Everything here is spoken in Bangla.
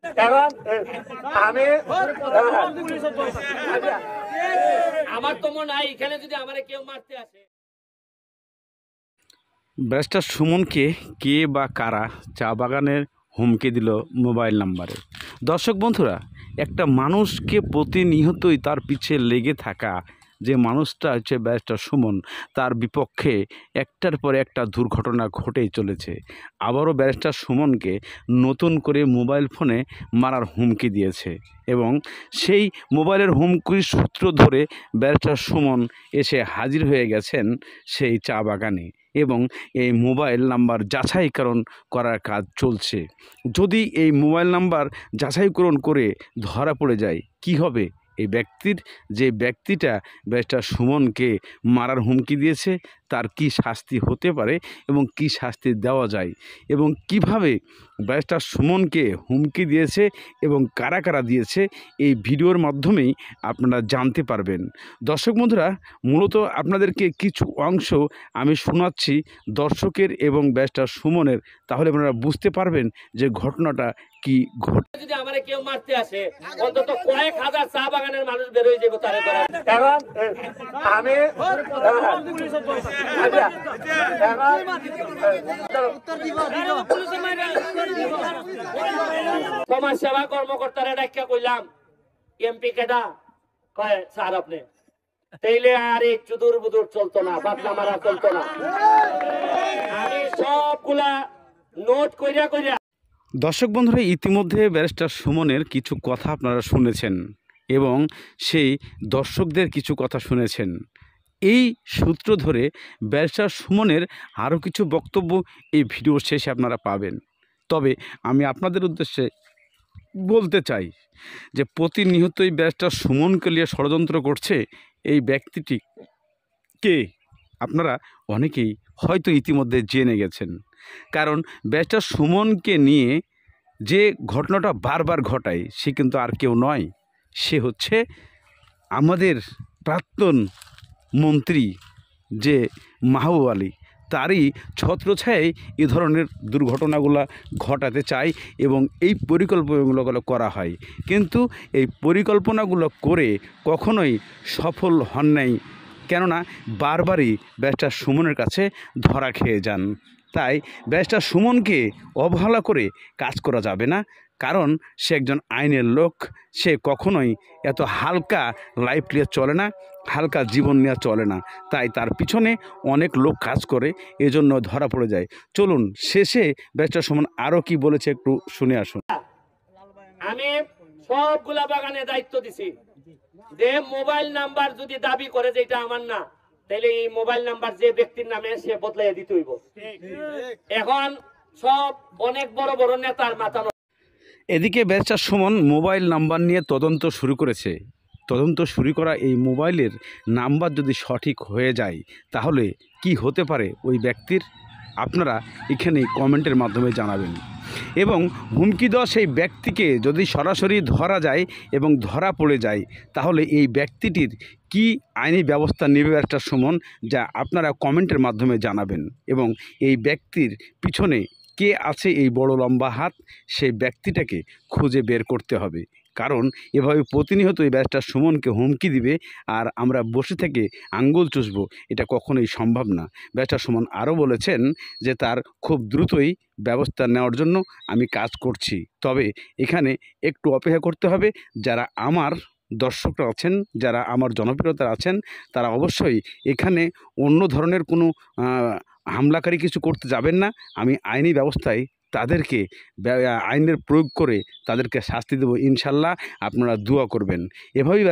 এখন আমি আমার তো মনে হয় এখানে যদি আমারে কেউ মারতে আসে। ব্যারিস্টার সুমনকে কে বা কারা চা বাগানের হুমকি দিল মোবাইল নাম্বারে। দর্শক বন্ধুরা, একটা মানুষকে প্রতিনিয়তই তার পিছে লেগে থাকা যে মানুষটা হচ্ছে ব্যারিস্টার সুমন, তার বিপক্ষে একটার পর একটা দুর্ঘটনা ঘটেই চলেছে। আবারও ব্যারিস্টার সুমনকে নতুন করে মোবাইল ফোনে মারার হুমকি দিয়েছে এবং সেই মোবাইলের হুমকির সূত্র ধরে ব্যারিস্টার সুমন এসে হাজির হয়ে গেছেন সেই চা বাগানে এবং এই মোবাইল নাম্বার যাচাইকরণ করার কাজ চলছে। যদি এই মোবাইল নাম্বার যাচাইকরণ করে ধরা পড়ে যায় কি হবে? এই যে ব্যক্তিটা ব্যারিস্টার সুমনকে মারার হুমকি দিয়েছে তার কি শাস্তি হতে পারে এবং কি শাস্তি দেওয়া যায় এবং কিভাবে ব্যারিস্টার সুমনকে হুমকি দিয়েছে এবং কারা কারা দিয়েছে এই ভিডিওর মাধ্যমেই আপনারা জানতে পারবেন। দর্শক বন্ধুরা, মূলত আপনাদেরকে কিছু অংশ আমি শোনাচ্ছি দর্শকের এবং ব্যারিস্টার সুমনের, তাহলে আপনারা বুঝতে পারবেন যে ঘটনাটা কি ঘটে। যদি আমারে কেউ মারতে আসে অন্তত কয়েক হাজার চা বাগানের মানুষ বের হয়ে যাবে তারে ধরা। এখন আমি সমাজ সেবা কর্মকর্তারা ডাক্কা কইলাম এমপি কেডা কয় স্যার আপনি, তাইলে আর এই চুদুর বুদুর চলতো না, বাতলা মারা চলতো না। আমি সবগুলা নোট কইরা কইরা। দর্শক বন্ধুরা, ইতিমধ্যে ব্যারিস্টার সুমনের কিছু কথা আপনারা শুনেছেন এবং সেই দর্শকদের কিছু কথা শুনেছেন। এই সূত্র ধরে ব্যারিস্টার সুমনের আরও কিছু বক্তব্য এই ভিডিওর শেষে আপনারা পাবেন। তবে আমি আপনাদের উদ্দেশ্যে বলতে চাই যে প্রতিনিয়তই ব্যারিস্টার সুমনকে নিয়ে ষড়যন্ত্র করছে এই ব্যক্তিটি কে, আপনারা অনেকেই হয়তো ইতিমধ্যে জেনে গেছেন। কারণ ব্যারিস্টার সুমনকে নিয়ে যে ঘটনাটা বারবার ঘটায় সে কিন্তু আর কেউ নয়, সে হচ্ছে আমাদের প্রাক্তন মন্ত্রী যে মাহবুব আলী, তারই ছত্রছায়ায় এ ধরনের দুর্ঘটনাগুলো ঘটাতে চায় এবং এই পরিকল্পনাগুলো করা হয়। কিন্তু এই পরিকল্পনাগুলো করে কখনোই সফল হন নাই, কেননা বারবারই ব্যারিস্টার সুমনের কাছে ধরা খেয়ে যান। তাই ব্যারিস্টার সুমনকে অবহেলা করে কাজ করা যাবে না, কারণ সে একজন আইনের লোক। সে কখনোই এত হালকা লাইফ নিয়ে চলে না, হালকা জীবন নিয়ে চলে না। তাই তার পিছনে অনেক লোক কাজ করে, এজন্য ধরা পড়ে যায়। চলুন শেষে ব্যারিস্টার সুমন আরও কি বলেছে একটু শুনে আসুন। আমি সবগুলা বাগানে দায়িত্ব দিছি যে মোবাইল নাম্বার যদি দাবি করে যে এটা আমার না, তাহলে এই মোবাইল নাম্বার যে ব্যক্তির নামে সে বদলাই দিতে হইব। এখন সব অনেক বড় বড় নেতার মাথা। এদিকে ব্যারিস্টার সুমন মোবাইল নাম্বার নিয়ে তদন্ত শুরু করেছে। তদন্ত শুরু করা এই মোবাইলের নাম্বার যদি সঠিক হয়ে যায় তাহলে কি হতে পারে ওই ব্যক্তির, আপনারা এখানে কমেন্টের মাধ্যমে জানাবেন। এবং হুমকি দেওয়া সেই ব্যক্তিকে যদি সরাসরি ধরা যায় এবং ধরা পড়ে যায় তাহলে এই ব্যক্তিটির কি আইনি ব্যবস্থা নেবে ব্যারিস্টার সুমন, যা আপনারা কমেন্টের মাধ্যমে জানাবেন। এবং এই ব্যক্তির পিছনে কে আছে এই বড় লম্বা হাত, সেই ব্যক্তিটাকে খুঁজে বের করতে হবে। কারণ এভাবে প্রতিনিয়ত এই ব্যারিস্টার সুমনকে হুমকি দিবে আর আমরা বসে থেকে আঙ্গুল চুষবো, এটা কখনোই সম্ভব না। ব্যারিস্টার সুমন আরও বলেছেন যে তার খুব দ্রুতই ব্যবস্থা নেওয়ার জন্য আমি কাজ করছি, তবে এখানে একটু অপেক্ষা করতে হবে। যারা আমার দর্শকরা আছেন, যারা আমার জনপ্রিয়তা আছেন, তারা অবশ্যই এখানে অন্য ধরনের কোনো হামলাকারী কিছু করতে যাবেন না। আমি আইনি ব্যবস্থায় তাদেরকে আইনের প্রয়োগ করে তাদেরকে শাস্তি দেব ইনশাল্লাহ, আপনারা দোয়া করবেন। এভাবেই